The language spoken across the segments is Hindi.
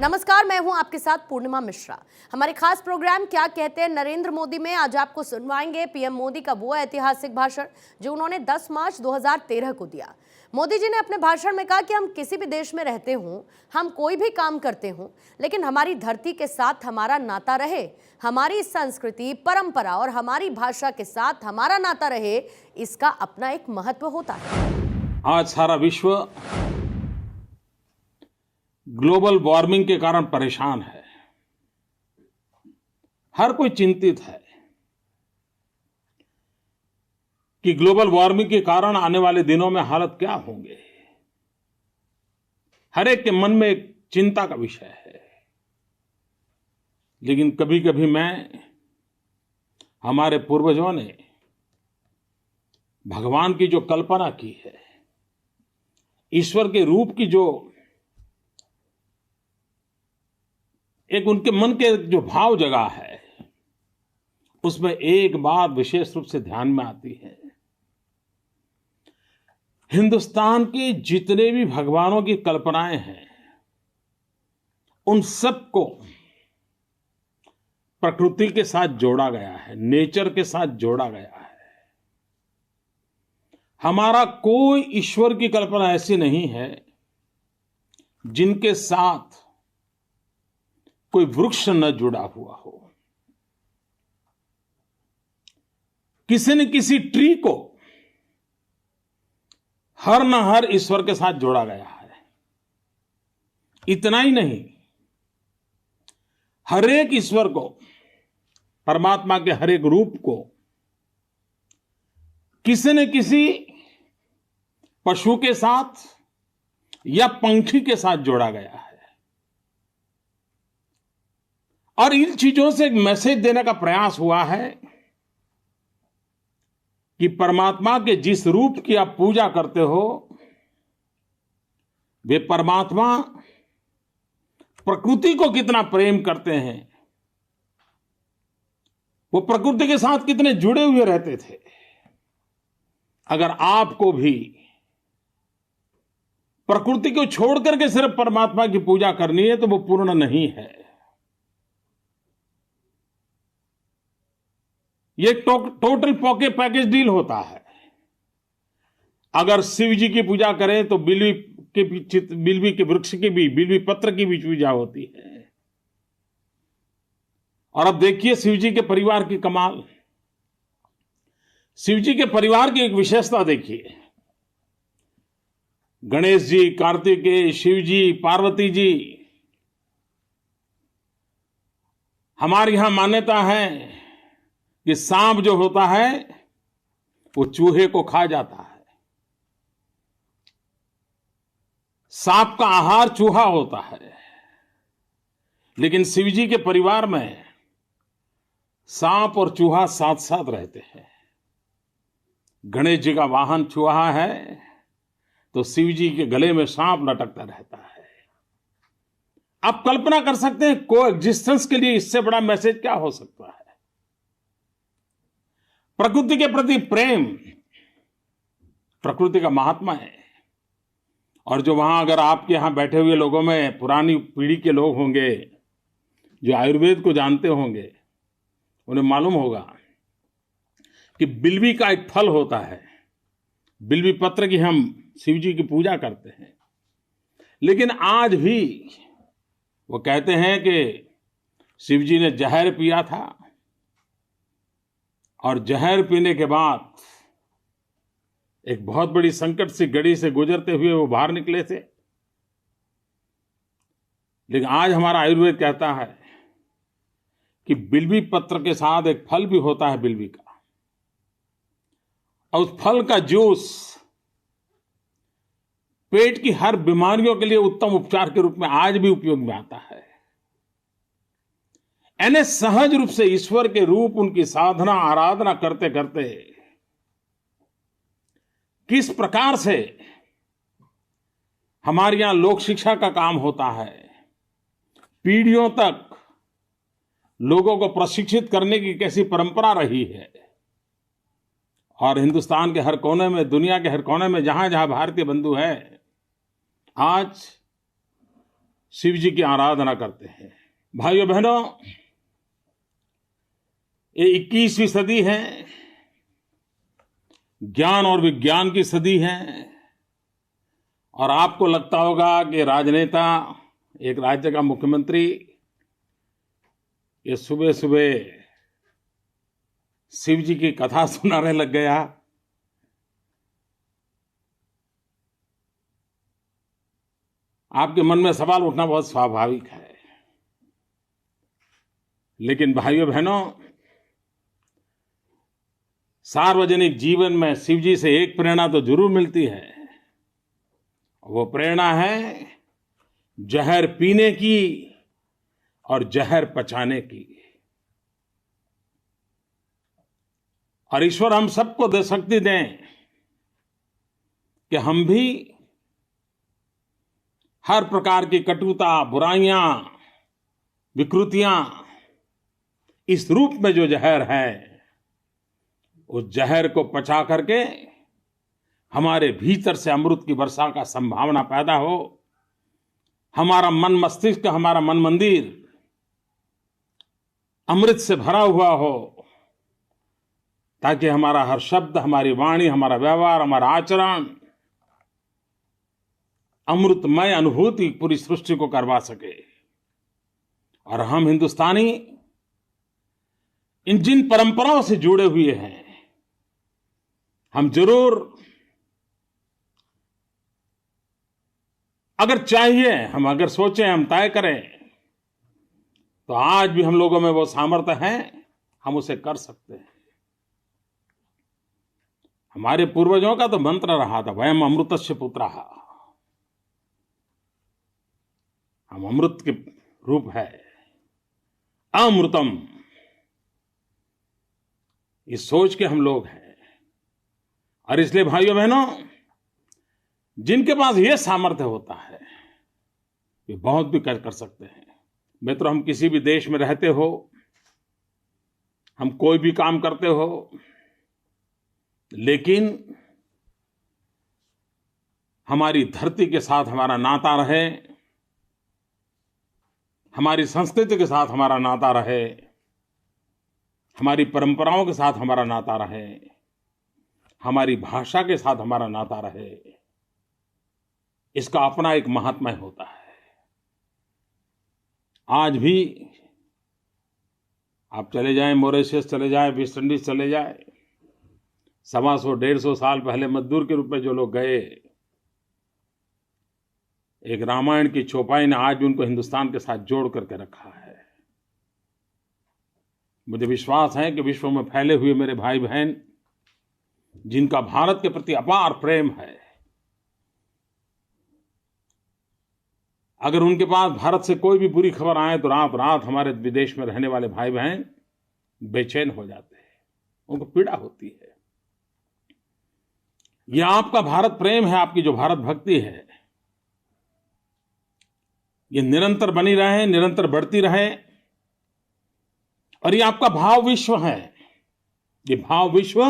नमस्कार, मैं हूं आपके साथ पूर्णिमा मिश्रा। हमारे खास प्रोग्राम क्या कहते हैं नरेंद्र मोदी में आज आपको सुनवाएंगे पीएम मोदी का वो ऐतिहासिक भाषण जो उन्होंने 10 मार्च 2013 को दिया। मोदी जी ने अपने भाषण में कहा कि हम किसी भी देश में रहते हों, हम कोई भी काम करते हों, लेकिन हमारी धरती के साथ हमारा नाता रहे, हमारी संस्कृति, परंपरा और हमारी भाषा के साथ हमारा नाता रहे, इसका अपना एक महत्व होता है। आज सारा विश्व ग्लोबल वार्मिंग के कारण परेशान है। हर कोई चिंतित है कि ग्लोबल वार्मिंग के कारण आने वाले दिनों में हालत क्या होंगे। हर एक के मन में एक चिंता का विषय है। लेकिन कभी-कभी हमारे पूर्वजों ने भगवान की जो कल्पना की है, ईश्वर के रूप की जो एक उनके मन के जो भाव जगा है, उसमें एक बात विशेष रूप से ध्यान में आती है। हिंदुस्तान के जितने भी भगवानों की कल्पनाएं हैं, उन सबको प्रकृति के साथ जोड़ा गया है, नेचर के साथ जोड़ा गया है। हमारा कोई ईश्वर की कल्पना ऐसी नहीं है जिनके साथ कोई वृक्ष न जुड़ा हुआ हो। किसी न किसी ट्री को हर न हर ईश्वर के साथ जोड़ा गया है। इतना ही नहीं, हर एक ईश्वर को, परमात्मा के हर एक रूप को किसी न किसी पशु के साथ या पंखी के साथ जोड़ा गया है। और इन चीजों से एक मैसेज देने का प्रयास हुआ है कि परमात्मा के जिस रूप की आप पूजा करते हो, वे परमात्मा प्रकृति को कितना प्रेम करते हैं, वो प्रकृति के साथ कितने जुड़े हुए रहते थे। अगर आपको भी प्रकृति को छोड़ करके सिर्फ परमात्मा की पूजा करनी है तो वो पूर्ण नहीं है। ये टोटल पैकेज डील होता है। अगर शिव जी की पूजा करें तो बिल्वी के वृक्ष की भी, बिल्वी पत्र की भी पूजा होती है। और अब देखिए शिव जी के परिवार की कमाल। शिव जी के परिवार की एक विशेषता देखिए। गणेश जी, कार्तिकेय, शिव जी, पार्वती जी। हमारे यहां मान्यता है कि सांप जो होता है वो चूहे को खा जाता है। सांप का आहार चूहा होता है। लेकिन शिवजी के परिवार में सांप और चूहा साथ साथ रहते हैं। गणेश जी का वाहन चूहा है तो शिवजी के गले में सांप लटकता रहता है। आप कल्पना कर सकते हैं को एग्जिस्टेंस के लिए इससे बड़ा मैसेज क्या हो सकता है। प्रकृति के प्रति प्रेम प्रकृति का महात्मा है। और जो वहां अगर आपके यहां बैठे हुए लोगों में पुरानी पीढ़ी के लोग होंगे जो आयुर्वेद को जानते होंगे, उन्हें मालूम होगा कि बिल्वी का एक फल होता है। बिल्वी पत्र की हम शिव जी की पूजा करते हैं। लेकिन आज भी वो कहते हैं कि शिव जी ने जहर पिया था और जहर पीने के बाद एक बहुत बड़ी संकट सी घड़ी से गुजरते हुए वो बाहर निकले थे। लेकिन आज हमारा आयुर्वेद कहता है कि बिल्वी पत्र के साथ एक फल भी होता है बिल्वी का, और उस फल का जूस पेट की हर बीमारियों के लिए उत्तम उपचार के रूप में आज भी उपयोग में आता है। यानी सहज रूप से ईश्वर के रूप उनकी साधना आराधना करते करते किस प्रकार से हमारे यहां लोक शिक्षा का काम होता है। पीढ़ियों तक लोगों को प्रशिक्षित करने की कैसी परंपरा रही है। और हिंदुस्तान के हर कोने में, दुनिया के हर कोने में जहां जहां भारतीय बंधु हैं, आज शिव जी की आराधना करते हैं। भाइयों बहनों, ये 21वीं सदी है, ज्ञान और विज्ञान की सदी है। और आपको लगता होगा कि राजनेता, एक राज्य का मुख्यमंत्री, ये सुबह सुबह शिव जी की कथा सुनाने लग गया। आपके मन में सवाल उठना बहुत स्वाभाविक है। लेकिन भाइयों बहनों, सार्वजनिक जीवन में शिव जी से एक प्रेरणा तो जरूर मिलती है। वो प्रेरणा है जहर पीने की और जहर पचाने की। और ईश्वर हम सबको दे शक्ति दें कि हम भी हर प्रकार की कटुता, बुराइयां, विकृतियां, इस रूप में जो जहर है, उस जहर को पचा करके हमारे भीतर से अमृत की वर्षा का संभावना पैदा हो। हमारा मन मस्तिष्क, हमारा मन मंदिर अमृत से भरा हुआ हो, ताकि हमारा हर शब्द, हमारी वाणी, हमारा व्यवहार, हमारा आचरण अमृतमय अनुभूति पूरी सृष्टि को करवा सके। और हम हिंदुस्तानी इन जिन परंपराओं से जुड़े हुए हैं, हम जरूर, अगर चाहिए, हम अगर सोचें, हम तय करें, तो आज भी हम लोगों में वो सामर्थ्य है, हम उसे कर सकते हैं। हमारे पूर्वजों का तो मंत्र रहा था, वयम अमृतस्य पुत्राः, हम अमृत के रूप है, अमृतम, इस सोच के हम लोग हैं। और इसलिए भाइयों बहनों, जिनके पास ये सामर्थ्य होता है, वे बहुत भी कर सकते हैं। मित्रों, हम किसी भी देश में रहते हो, हम कोई भी काम करते हो, लेकिन हमारी धरती के साथ हमारा नाता रहे, हमारी संस्कृति के साथ हमारा नाता रहे, हमारी परंपराओं के साथ हमारा नाता रहे, हमारी भाषा के साथ हमारा नाता रहे, इसका अपना एक महात्म्य होता है। आज भी आप चले जाएं, मॉरिशस चले जाएं, वेस्ट इंडीज चले जाएं, 125-150 साल पहले मजदूर के रूप में जो लोग गए, एक रामायण की चौपाई ने आज उनको हिंदुस्तान के साथ जोड़ करके रखा है। मुझे विश्वास है कि विश्व में फैले हुए मेरे भाई बहन, जिनका भारत के प्रति अपार प्रेम है, अगर उनके पास भारत से कोई भी बुरी खबर आए तो रात रात हमारे विदेश में रहने वाले भाई बहन बेचैन हो जाते हैं, उनको पीड़ा होती है। यह आपका भारत प्रेम है, आपकी जो भारत भक्ति है, ये निरंतर बनी रहे, निरंतर बढ़ती रहे। और ये आपका भाव विश्व है। ये भाव विश्व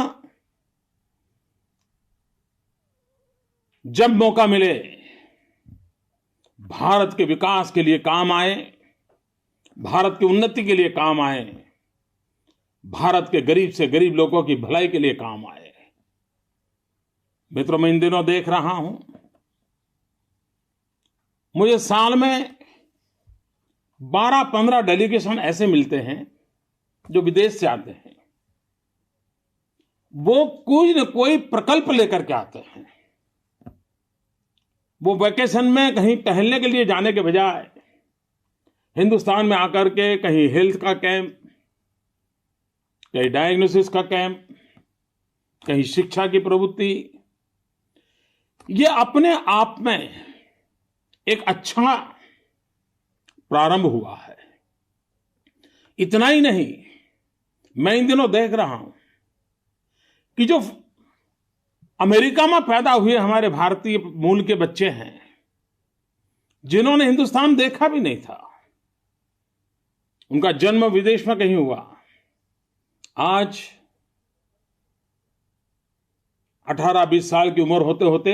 जब मौका मिले भारत के विकास के लिए काम आए, भारत की उन्नति के लिए काम आए, भारत के गरीब से गरीब लोगों की भलाई के लिए काम आए। मित्रों, मैं इन दिनों देख रहा हूं, मुझे साल में 12-15 डेलीगेशन ऐसे मिलते हैं जो विदेश से आते हैं। वो कोई न कोई प्रकल्प लेकर के आते हैं। वो वैकेशन में कहीं टहलने के लिए जाने के बजाय हिंदुस्तान में आकर के कहीं हेल्थ का कैंप, कहीं डायग्नोसिस का कैंप, कहीं शिक्षा की प्रवृत्ति, ये अपने आप में एक अच्छा प्रारंभ हुआ है। इतना ही नहीं, मैं इन दिनों देख रहा हूं कि जो अमेरिका में पैदा हुए हमारे भारतीय मूल के बच्चे हैं, जिन्होंने हिंदुस्तान देखा भी नहीं था, उनका जन्म विदेश में कहीं हुआ, आज 18-20 साल की उम्र होते होते,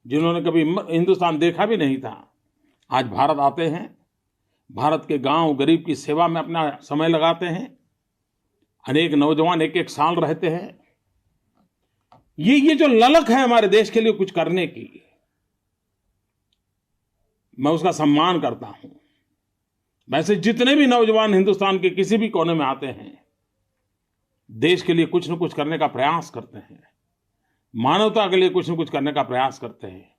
जिन्होंने कभी हिंदुस्तान देखा भी नहीं था, आज भारत आते हैं, भारत के गांव गरीब की सेवा में अपना समय लगाते हैं, अनेक नौजवान एक एक साल रहते हैं। ये जो ललक है हमारे देश के लिए कुछ करने की, मैं उसका सम्मान करता हूं। वैसे जितने भी नौजवान हिंदुस्तान के किसी भी कोने में आते हैं, देश के लिए कुछ न कुछ करने का प्रयास करते हैं, मानवता के लिए कुछ न कुछ करने का प्रयास करते हैं,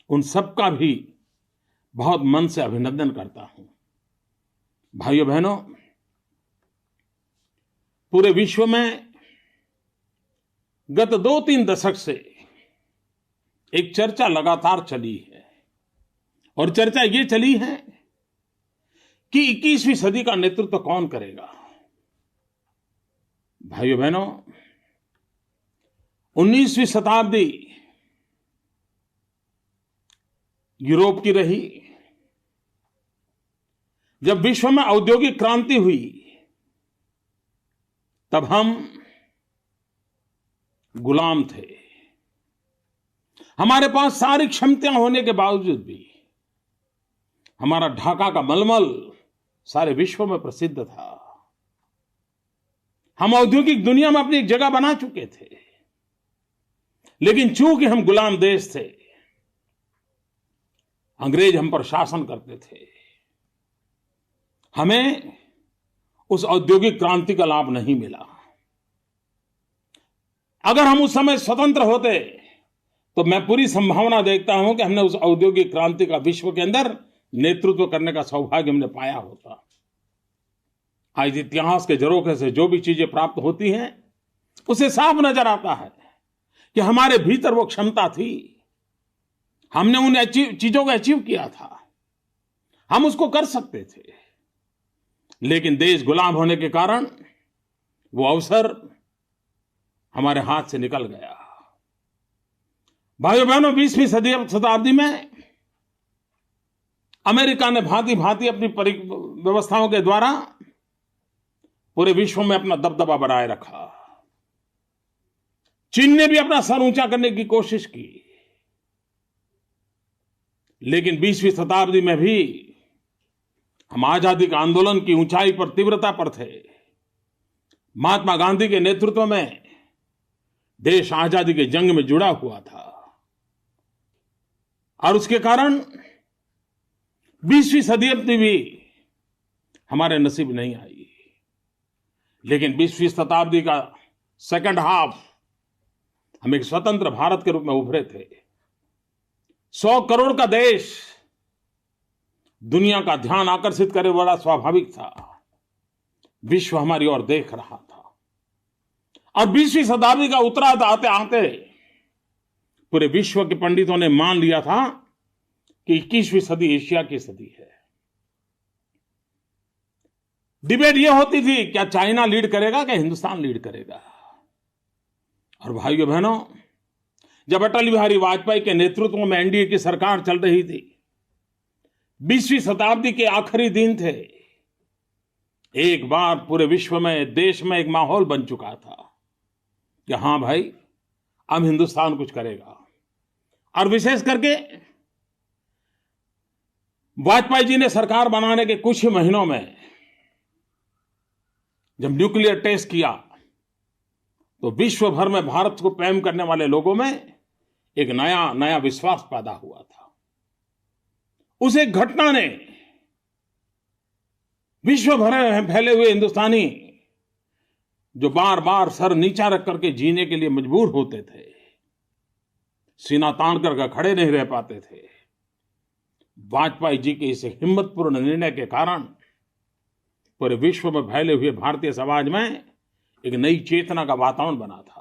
उन सबका भी बहुत मन से अभिनंदन करता हूं। भाइयों बहनों, पूरे विश्व में गत 2-3 दशक से एक चर्चा लगातार चली है, और चर्चा ये चली है कि 21वीं सदी का नेतृत्व कौन करेगा। भाइयों बहनों, 19वीं शताब्दी यूरोप की रही, जब विश्व में औद्योगिक क्रांति हुई, तब हम गुलाम थे। हमारे पास सारी क्षमताएं होने के बावजूद भी हमारा ढाका का मलमल सारे विश्व में प्रसिद्ध था। हम औद्योगिक दुनिया में अपनी एक जगह बना चुके थे, लेकिन चूंकि हम गुलाम देश थे, अंग्रेज हम पर शासन करते थे, हमें उस औद्योगिक क्रांति का लाभ नहीं मिला। अगर हम उस समय स्वतंत्र होते तो मैं पूरी संभावना देखता हूं कि हमने उस औद्योगिक क्रांति का विश्व के अंदर नेतृत्व करने का सौभाग्य हमने पाया होता। आज इतिहास के झरोखे से जो भी चीजें प्राप्त होती हैं, उसे साफ नजर आता है कि हमारे भीतर वो क्षमता थी, हमने उन चीजों को अचीव किया था, हम उसको कर सकते थे। लेकिन देश गुलाम होने के कारण वो अवसर हमारे हाथ से निकल गया। भाइयों बहनों, 20वीं शताब्दी में अमेरिका ने भांति भांति अपनी व्यवस्थाओं के द्वारा पूरे विश्व में अपना दबदबा बनाए रखा। चीन ने भी अपना सर ऊंचा करने की कोशिश की, लेकिन 20वीं शताब्दी में भी हम आजादी के आंदोलन की ऊंचाई पर, तीव्रता पर थे। महात्मा गांधी के नेतृत्व में देश आजादी के जंग में जुड़ा हुआ था, और उसके कारण 20वीं शताब्दी भी हमारे नसीब नहीं आई। लेकिन 20वीं शताब्दी का सेकंड हाफ हम एक स्वतंत्र भारत के रूप में उभरे थे। 100 करोड़ का देश, दुनिया का ध्यान आकर्षित करे बड़ा स्वाभाविक था। विश्व हमारी ओर देख रहा था, और 20वीं शताब्दी का उत्तरार्ध आते आते पूरे विश्व के पंडितों ने मान लिया था कि 21वीं सदी एशिया की सदी है। डिबेट यह होती थी, क्या चाइना लीड करेगा, क्या हिंदुस्तान लीड करेगा। और भाइयों बहनों, जब अटल बिहारी वाजपेयी के नेतृत्व में एनडीए की सरकार चल रही थी, 20वीं शताब्दी के आखिरी दिन थे, एक बार पूरे विश्व में, देश में एक माहौल बन चुका था कि हां भाई, अब हिंदुस्तान कुछ करेगा। और विशेष करके वाजपेयी जी ने सरकार बनाने के कुछ ही महीनों में जब न्यूक्लियर टेस्ट किया, तो विश्व भर में भारत को प्रेम करने वाले लोगों में एक नया विश्वास पैदा हुआ था। उस एक घटना ने विश्व भर में फैले हुए हिंदुस्तानी, जो बार बार सर नीचा रख करके जीने के लिए मजबूर होते थे, सीना तान कर खड़े नहीं रह पाते थे, वाजपेयी जी के इस हिम्मतपूर्ण निर्णय के कारण पूरे विश्व में फैले हुए भारतीय समाज में एक नई चेतना का वातावरण बना था।